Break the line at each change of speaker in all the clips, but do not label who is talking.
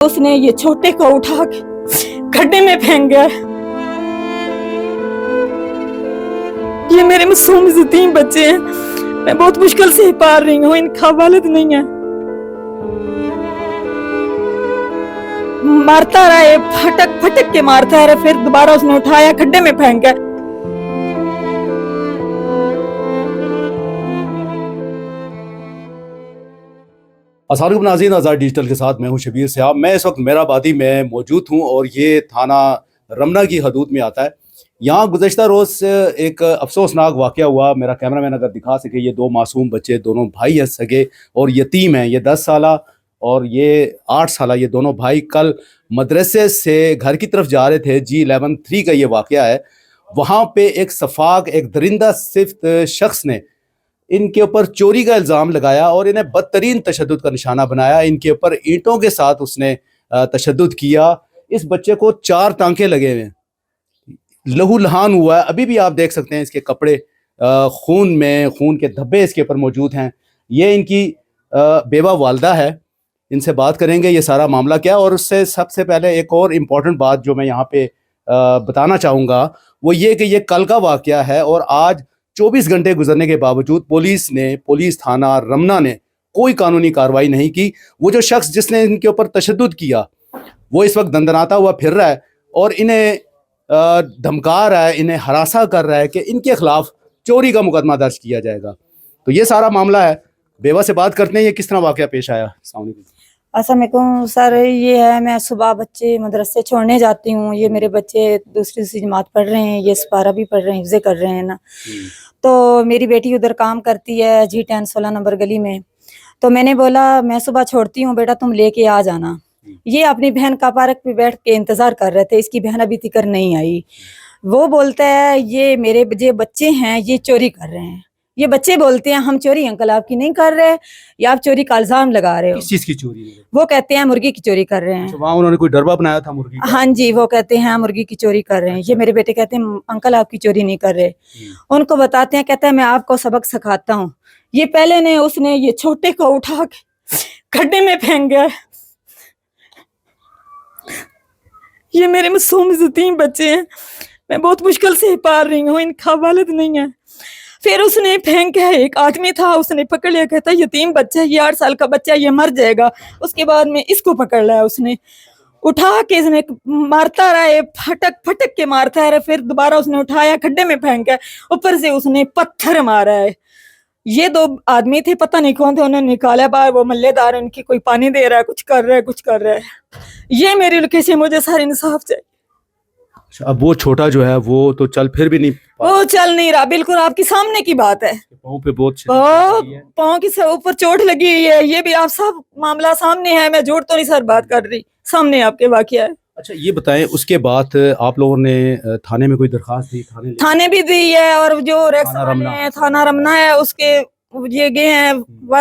उसने ये छोटे को उठा के गड्ढे में फेंक गया। ये मेरे मासूम से 3 बच्चे हैं, मैं बहुत मुश्किल से पाल रही हूँ, इनका वालिद नहीं है। मारता रहा, फटक फटक के मारता रहा, फिर दोबारा उसने उठाया गड्ढे में फेंका।
अस्सलामुअलैकुम नाज़रीन, आज़ाद डिजिटल के साथ मैं हूं शबीर सियाब। मैं इस वक्त मेहराबादी में मौजूद हूं और ये थाना रमना की हदूद में आता है। यहाँ गुज़श्ता रोज़ एक अफसोसनाक वाक़या हुआ। मेरा कैमरामैन अगर दिखा सके, ये 2 मासूम बच्चे, दोनों भाई हैं सगे और यतीम हैं। ये 10 साला और ये 8 साला, ये दोनों भाई कल मदरसे से घर की तरफ जा रहे थे। G11-3 का ये वाक़या है। वहाँ पे एक सफाक, एक दरिंदा सिफ्त शख्स ने इनके ऊपर चोरी का इल्ज़ाम लगाया और इन्हें बदतरीन तशद्दुद का निशाना बनाया। इनके ऊपर ईंटों के साथ उसने तशद्दुद किया। इस बच्चे को 4 टांके लगे हुए हैं, लहू लहान हुआ है। अभी भी आप देख सकते हैं इसके कपड़े खून के धब्बे इसके ऊपर मौजूद हैं। ये इनकी बेवा वालदा है। इनसे बात करेंगे ये सारा मामला क्या। और उससे सबसे पहले एक और इम्पॉर्टेंट बात जो मैं यहाँ पे बताना चाहूँगा वो ये कि ये कल का वाक़या है और आज 24 घंटे गुजरने के बावजूद पुलिस थाना रमना ने कोई कानूनी कार्रवाई नहीं की। वो जो शख्स जिसने इनके ऊपर तशद्दुद किया वो इस वक्त दंदनाता हुआ फिर रहा है और इन्हें धमका रहा है, इन्हें हरासा कर रहा है कि इनके खिलाफ चोरी का मुकदमा दर्ज किया जाएगा। तो ये सारा मामला है। बेवा से बात करते हैं, ये किस तरह वाक़या पेश आया।
अस्सलाम वालेकुम सर, ये है मैं सुबह बच्चे मदरसे छोड़ने जाती हूँ। ये मेरे बच्चे दूसरी जमात पढ़ रहे हैं, ये सपारा भी पढ़ रहे हैं, हिफ्ज़े कर रहे हैं ना। तो मेरी बेटी उधर काम करती है G10 16 नंबर गली में। तो मैंने बोला मैं सुबह छोड़ती हूँ बेटा, तुम लेके आ जाना। ये अपनी बहन का पार्क पे बैठ के इंतज़ार कर रहे थे, इसकी बहन अभी तक नहीं आई। वो बोलता है ये मेरे जो बच्चे हैं ये चोरी कर रहे हैं। ये बच्चे बोलते हैं हम चोरी अंकल आपकी नहीं कर रहे, या आप चोरी का इल्जाम लगा रहे हो।
किस चीज़ की चोरी है?
वो कहते हैं मुर्गी की चोरी कर रहे हैं।
वहाँ उन्होंने कोई डरबा बनाया था मुर्गी का?
हाँ जी, वो कहते हैं मुर्गी की चोरी कर रहे हैं। ये मेरे बेटे कहते हैं अंकल आपकी चोरी नहीं कर रहे। उनको बताते हैं, कहते हैं मैं आपको सबक सिखाता हूँ। ये पहले ने उसने ये छोटे को उठा के गड्ढे में फेंक गया। ये मेरे मासूम से 3 बच्चे हैं, मैं बहुत मुश्किल से पाल रही हूँ, इनका वालिद नहीं है। फिर उसने फेंका, एक आदमी था उसने पकड़ लिया, कहता यतीम बच्चा है, ये 8 साल का बच्चा, ये मर जाएगा। उसके बाद में इसको पकड़ लिया, उसने उठा के इसने मारता रहा, फटक फटक के मारता है, फिर दोबारा उसने उठाया गड्ढे में फेंका। ऊपर से उसने पत्थर मारा है। ये 2 आदमी थे, पता नहीं कौन थे, उन्होंने निकाला बाहर। वो मल्लेदार उनकी कोई पानी दे रहा है, कुछ कर रहा है। ये मेरी लोकेशन, मुझे सारा इंसाफ चाहिए।
अब वो छोटा जो है वो तो चल फिर भी नहीं,
वो चल नहीं रहा, बिल्कुल आपके सामने की बात है।
पाँव पे बहुत
पाँव की ऊपर चोट लगी हुई है। ये भी आप सब मामला सामने है, मैं झूठ तो नहीं सर बात कर रही, सामने आपके वाकया है।
अच्छा ये बताएं, उसके बाद आप लोगों ने थाने में कोई दरखास्त दी?
थाने भी दी है और जो थाना रमना है उसके ये गए हैं,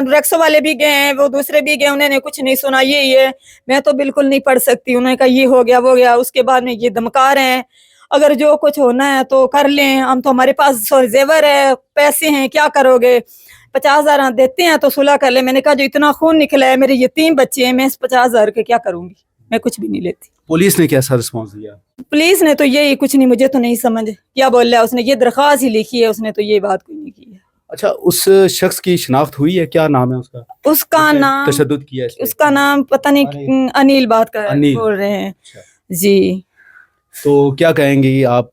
रेक्सो वाले भी गए हैं, वो दूसरे भी गए, उन्होंने कुछ नहीं सुना। ये मैं तो बिल्कुल नहीं पढ़ सकती। उन्होंने कहा ये हो गया वो गया। उसके बाद में ये धमका रहे हैं अगर जो कुछ होना है तो कर लें, हम तो हमारे पास जेवर है, पैसे हैं, क्या करोगे, 50,000 देते हैं तो सुलह कर ले। मैंने कहा जो इतना खून निकला है, मेरे यतीम बच्चे हैं, मैं इस 50,000 के क्या करूंगी, मैं कुछ भी नहीं लेती।
पुलिस ने कैसा रिस्पॉन्स दिया?
पुलिस ने तो यही कुछ नहीं, मुझे तो नहीं समझ क्या बोल रहा है। उसने ये दरख्वास्त ही लिखी है, उसने तो ये बात कोई नहीं की है।
अच्छा उस शख्स की शिनाख्त हुई है? क्या नाम है उसका?
उसका नाम
तशद्दुद किया है?
उसका नाम पता नहीं, अनिल बात कर बोल रहे हैं जी।
तो क्या कहेंगे आप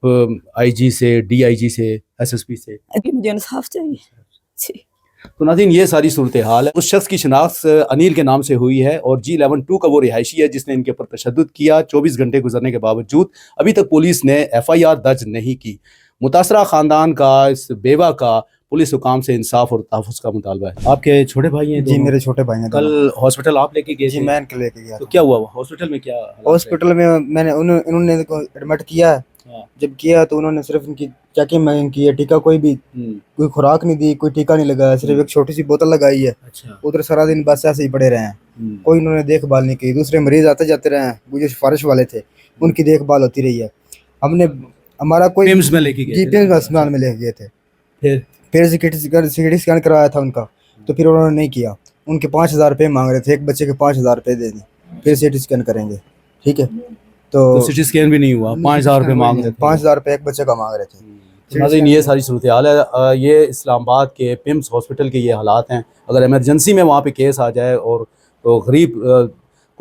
IG से, DIG से, SSP से?
मुझे इंसाफ चाहिए जी।
तो नाज़रीन ये सारी सूरत हाल है। उस शख्स की शिनाख्त अनिल के नाम से हुई है और G11-2 का वो रिहायशी है जिसने इनके ऊपर तशद्दुद किया। 24 घंटे गुजरने के बावजूद अभी तक पुलिस ने FIR दर्ज नहीं की। मुतासरा ख़ानदान का, इस बेवा का पुलिस हुकाम से इंसाफ और तहफ़्फ़ुज़ का मुतालबा है। आपके छोटे भाई हैं?
जी मेरे छोटे भाई हैं।
कल हॉस्पिटल आप लेके गए?
जी मैं इनके लेके गया।
तो क्या हुआ हॉस्पिटल में? क्या
हॉस्पिटल में मैंने इन्होंने एडमिट किया। जब किया तो उन्होंने सिर्फ इनकी चेकिंग की है, टीका कोई खुराक नहीं दी, कोई टीका नहीं लगाया, सिर्फ एक छोटी सी बोतल लगाई है।
अच्छा।
उधर सारा दिन बस ऐसे ही पड़े रहे हैं, कोई उन्होंने देखभाल नहीं की। दूसरे मरीज आते जाते रहे हैं, वो जो सिफारिश वाले थे उनकी देखभाल होती रही है। हमने हमारा कोई
पिम्स में लेके गए?
पिम्स अस्पताल में लेके गए थे। फिर CT स्कैन करवाया था उनका, तो फिर उन्होंने नहीं किया। उनके 5,000 रुपये मांग रहे थे, एक बच्चे के 5,000 रुपये दे दें। پھر سی ٹی اسکین کریں گے. ٹھیک ہے, تو
تو سٹی اسکین بھی نہیں ہوا, 5,000 روپے مانگ رہے تھے.
5,000 روپے ایک بچے کا مانگ رہے تھے.
ناظرین یہ ساری صورتحال ہے. یہ اسلام آباد کے پمس ہاسپٹل کے یہ حالات ہیں. اگر ایمرجنسی میں وہاں پہ کیس آ جائے اور غریب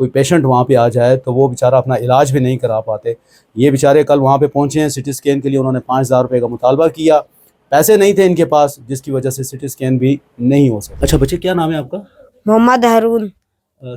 کوئی پیشنٹ وہاں پہ آ جائے تو وہ بیچارہ اپنا علاج بھی نہیں کرا پاتے. یہ بیچارے کل وہاں پہ پہنچے ہیں سٹی اسکین کے لیے, انہوں نے 5,000 روپے کا مطالبہ کیا, پیسے نہیں تھے ان کے پاس, جس کی وجہ سے سٹی اسکین بھی نہیں ہو سکتا. اچھا بچے, کیا نام ہے آپ کا؟
محمد ہارون.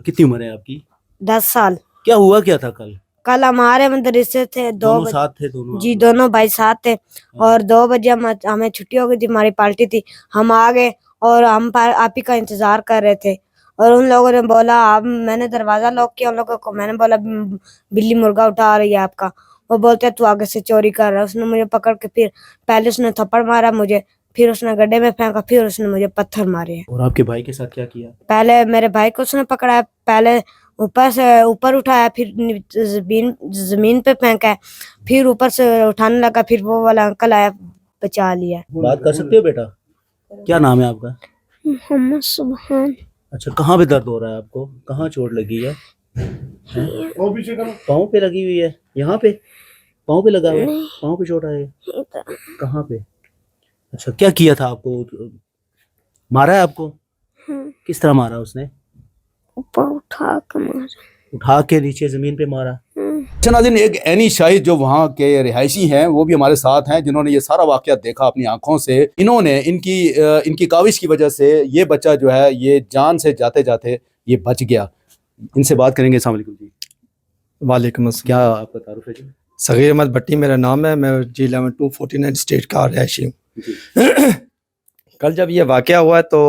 کتنی عمر ہے آپ کی؟
10 سال.
کیا ہوا کیا تھا کل؟
کل ہمارے مدرسے تھے,
دونوں ساتھ تھے؟ دونوں
جی دونوں بھائی ساتھ تھے, اور 2 بجے ہمیں چھٹی ہو گئی تھی, ہماری پارٹی تھی. ہم آ گئے اور ہم آپ ہی کا انتظار کر رہے تھے, اور ان لوگوں نے بولا, میں نے دروازہ لاک کیا ان لوگوں کو, میں نے بولا بلی مرغا اٹھا رہی ہے آپ کا. وہ بولتے تو آگے سے چوری کر رہا ہے. اس نے مجھے پکڑ کے پھر پہلے اس نے تھپڑ مارا مجھے, پھر اس نے گڈھے میں پھینکا, پھر اس نے مجھے پتھر مارے ہیں.
اور آپ کے بھائی کے ساتھ کیا کیا؟
پہلے میرے بھائی کو اس نے پکڑا, پہلے اوپر سے اوپر اٹھایا, پھر زمین پہ پھینکا, پھر اوپر سے اٹھانے لگا, پھر وہ والا انکل آیا بچا لیا.
بات کر سکتے ہو بیٹا؟ کیا نام ہے آپ کا؟
محمد سبحان.
اچھا, کہاں پہ درد ہو رہا ہے آپ کو؟ کہاں چوٹ لگی ہے؟ پاؤں پہ لگی ہوئی ہے؟ یہاں پہ پاؤں پہ لگا ہوا ہے؟ پاؤں پہ چوٹ آئی ہے؟ کہاں پہ؟ اچھا, کیا کیا تھا آپ کو؟ مارا ہے آپ کو؟ کس طرح مارا اس نے؟ اٹھا کے نیچے زمین پہ مارا. اچھا ناظرین, ایک عینی شاہد جو وہاں کے رہائشی ہیں وہ بھی ہمارے ساتھ ہیں, جنہوں نے یہ سارا واقعہ دیکھا اپنی آنکھوں سے. انہوں نے ان کی کاوش کی وجہ سے یہ بچہ جو ہے یہ جان سے جاتے جاتے یہ بچ گیا. ان سے بات کریں گے. السلام علیکم جی.
وعلیکم السلام.
کیا آپ کا تعارف ہے جی؟
صغیر احمد بھٹی میرا نام ہے, میں G11-249 اسٹیٹ کا رہائشی ہوں. کل جب یہ واقعہ ہوا ہے تو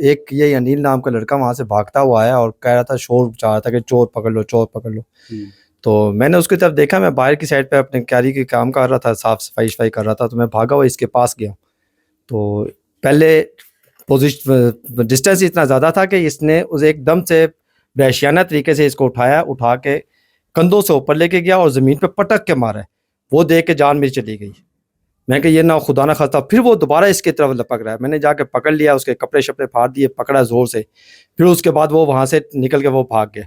ایک یہ انیل نام کا لڑکا وہاں سے بھاگتا ہوا آیا اور کہہ رہا تھا, شور چاہ رہا تھا کہ چور پکڑ لو چور پکڑ لو. تو میں نے اس کی طرف دیکھا, میں باہر کی سائڈ پہ اپنے کیاری کے کام کر رہا تھا, صاف صفائی کر رہا تھا, تو میں بھاگا ہوا اس کے پاس گیا. تو پہلے ڈسٹینس اتنا زیادہ تھا کہ اس نے اسے ایک دم سے وحشیانہ طریقے سے اس کو اٹھا کے کندھوں سے اوپر لے کے گیا اور زمین پہ پٹک کے مارا ہے. وہ دیکھ کے جان میری چلی گئی. میں کہ یہ نہ خدا نہ خواستہ پھر وہ دوبارہ اس کی طرف لپک رہا ہے. میں نے جا کے پکڑ لیا, اس کے کپڑے شپڑے پھاڑ دیے, پکڑا زور سے. پھر اس کے بعد وہ وہاں سے نکل کے وہ بھاگ گئے.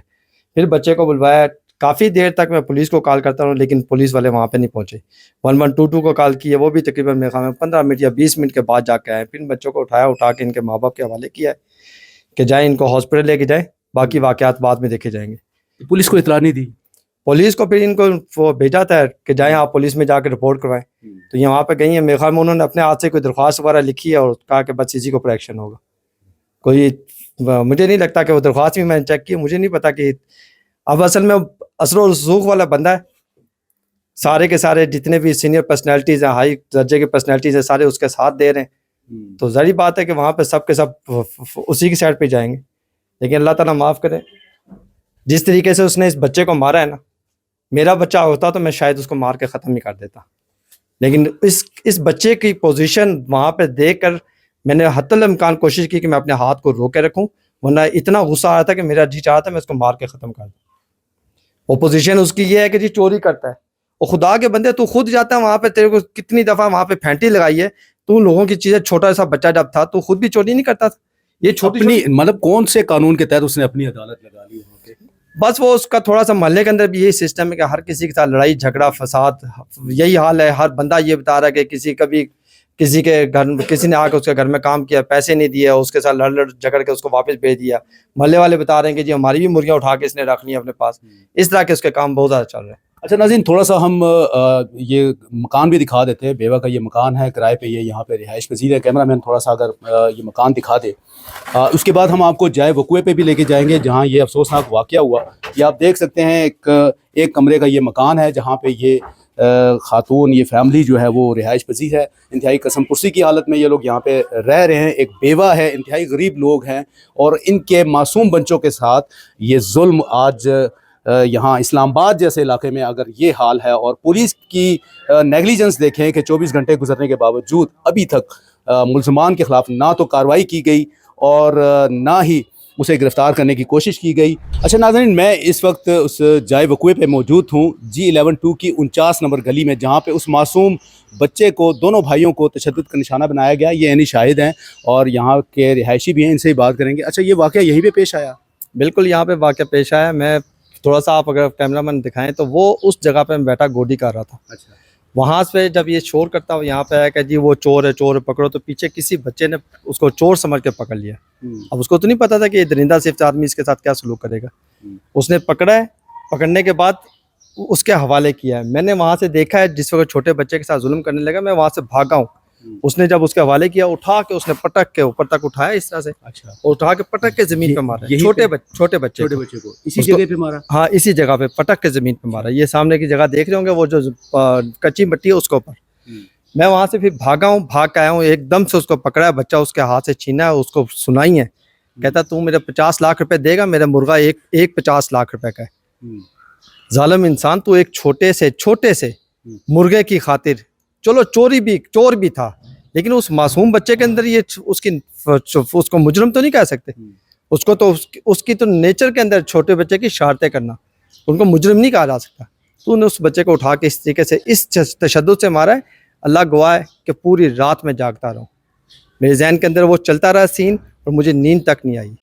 پھر بچے کو بلوایا, کافی دیر تک میں پولیس کو کال کرتا ہوں لیکن پولیس والے وہاں پہ نہیں پہنچے. 1122 کو کال کی ہے, وہ بھی تقریباً میرے خیال میں 15 منٹ یا 20 منٹ کے بعد جا کے آئے. پھر بچوں کو اٹھا کے ان کے ماں باپ کے حوالے کیا ہے کہ جائیں ان کو ہاسپٹل لے کے جائیں, باقی واقعات بعد میں دیکھے جائیں گے.
پولیس کو اطلاع نہیں دی؟
پولیس کو پھر ان کو وہ بھیجا تھا کہ جائیں آپ پولیس میں جا کے رپورٹ کروائیں. تو یہ وہاں پہ گئی ہیں, میرے خیال میں انہوں نے اپنے ہاتھ سے کوئی درخواست وغیرہ لکھی ہے اور کہا کہ بس اسی کو پر ایکشن ہوگا. کوئی مجھے نہیں لگتا کہ وہ درخواست بھی میں نے چیک کی, مجھے نہیں پتا کہ اب اصل میں اثر و رسوخ والا بندہ ہے. سارے کے سارے جتنے بھی سینئر پرسنالٹیز ہیں, ہائی درجے کے پرسنالٹیز ہیں, سارے اس کے ساتھ دے رہے ہیں. تو ظاہری بات ہے کہ وہاں پہ سب کے سب اسی کی سائڈ پہ جائیں گے. لیکن اللہ تعالیٰ معاف کرے, جس طریقے سے اس نے اس بچے کو مارا ہے نا, میرا بچہ ہوتا تو میں شاید اس کو مار کے ختم ہی کر دیتا. لیکن اس بچے کی پوزیشن وہاں پہ دیکھ کر میں نے حتی الامکان کوشش کی کہ میں اپنے ہاتھ کو روکے رکھوں, ورنہ اتنا غصہ آیا تھا کہ میرا جی چاہا تھا میں اس کو مار کے ختم کر دوں. وہ پوزیشن اس کی یہ ہے کہ جی چوری کرتا ہے. اور خدا کے بندے تو خود جاتا ہے وہاں پہ, تیرے کو کتنی دفعہ وہاں پہ پھینٹی لگائی ہے, تو لوگوں کی چیزیں, چھوٹا سا بچہ جب تھا تو خود بھی چوری نہیں کرتا تھا. یہ چھوٹی
مطلب کون سے قانون کے تحت اس نے اپنی عدالت لگا لی وہاں پہ؟
بس وہ اس کا تھوڑا سا محلے کے اندر بھی یہی سسٹم ہے کہ ہر کسی کے ساتھ لڑائی جھگڑا فساد, یہی حال ہے. ہر بندہ یہ بتا رہا ہے کہ کسی کے گھر کسی نے آ کے اس کے گھر میں کام کیا, پیسے نہیں دیے, اس کے ساتھ لڑ جھگڑ کے اس کو واپس بھیج دیا. محلے والے بتا رہے ہیں کہ جی ہماری بھی مرغیاں اٹھا کے اس نے رکھ لی اپنے پاس. اس طرح کے اس کے کام بہت زیادہ چل رہے ہیں.
اچھا ناظرین, تھوڑا سا ہم یہ مکان بھی دکھا دیتے ہیں. بیوہ کا یہ مکان ہے, کرائے پہ یہ یہاں پہ رہائش پذیر ہے. کیمرہ مین تھوڑا سا اگر یہ مکان دکھا دے. اس کے بعد ہم آپ کو جائے وقوع پہ بھی لے کے جائیں گے جہاں یہ افسوسناک واقعہ ہوا. یہ آپ دیکھ سکتے ہیں ایک کمرے کا یہ مکان ہے جہاں پہ یہ خاتون, یہ فیملی جو ہے وہ رہائش پذیر ہے. انتہائی قسم پرسی کی حالت میں یہ لوگ یہاں پہ رہ رہے ہیں. ایک بیوہ ہے, انتہائی غریب لوگ ہیں, اور ان کے معصوم بچوں کے ساتھ یہ ظلم آج یہاں اسلام آباد جیسے علاقے میں اگر یہ حال ہے. اور پولیس کی نیگلیجنس دیکھیں کہ 24 گھنٹے گزرنے کے باوجود ابھی تک ملزمان کے خلاف نہ تو کارروائی کی گئی اور نہ ہی اسے گرفتار کرنے کی کوشش کی گئی. اچھا ناظرین, میں اس وقت اس جائے وقوع پہ موجود ہوں, G11-2 کی 49 نمبر گلی میں, جہاں پہ اس معصوم بچے کو, دونوں بھائیوں کو تشدد کا نشانہ بنایا گیا. یہ عینی شاہد ہیں اور یہاں کے رہائشی بھی ہیں, ان سے ہی بات کریں گے. اچھا, یہ واقعہ یہیں پہ پیش آیا؟
بالکل یہاں پہ واقعہ پیش آیا. میں थोड़ा सा आप अगर कैमरा मैन दिखाएं तो वो उस जगह पे मैं बैठा गोडी कर रहा था।
अच्छा।
वहाँ से जब ये शोर करता हुआ यहाँ पे आया कि जी वो चोर है पकड़ो, तो पीछे किसी बच्चे ने उसको चोर समझ के पकड़ लिया। अब उसको तो नहीं पता था कि ये दरिंदा सिर्फ आदमी इसके साथ क्या सलूक करेगा। उसने पकड़ा है, पकड़ने के बाद उसके हवाले किया है। मैंने वहाँ से देखा है जिस वक्त छोटे बच्चे के साथ जुल्म करने लगा, मैं वहाँ से भागा हूँ। उसने जब उसके हवाले किया, उठा के उसने पटक के ऊपर तक उठाया इस तरह से,
अच्छा।
उठा के पटक के जमीन पे मारा।
यही
छोटे
पे-
बच्चे
छोटे बच्चे को इसी
उसको-
जगह पे मारा।
हाँ, इसी जगह पे पटक के जमीन पे मारा। ये सामने की जगह देख रहे होंगे, वो जो कच्ची मिट्टी है उसके ऊपर। मैं वहां से फिर भागा हूँ, भाग के आया हूँ, एकदम से उसको पकड़ा है, बच्चा उसके हाथ से छीना है, उसको सुनाई है, कहता तू मेरे 50 लाख रुपए देगा, मेरा मुर्गा एक 50 लाख रुपए का है। जालिम इंसान, तू एक छोटे से मुर्गे की खातिर, चलो चोर भी था, लेकिन उस मासूम बच्चे के अंदर ये उसको मुजरम तो नहीं कह सकते। उसको तो उसकी तो नेचर के अंदर छोटे बच्चे की शरारतें करना, उनको मुजरिम नहीं कहा जा सकता। तूने उस बच्चे को उठा के इस तरीके से इस तशद्दुद से मारा है। अल्लाह गवाह है कि पूरी रात में जागता रहा, मेरे जहन के अंदर वो चलता रहा सीन, और मुझे नींद तक नहीं आई।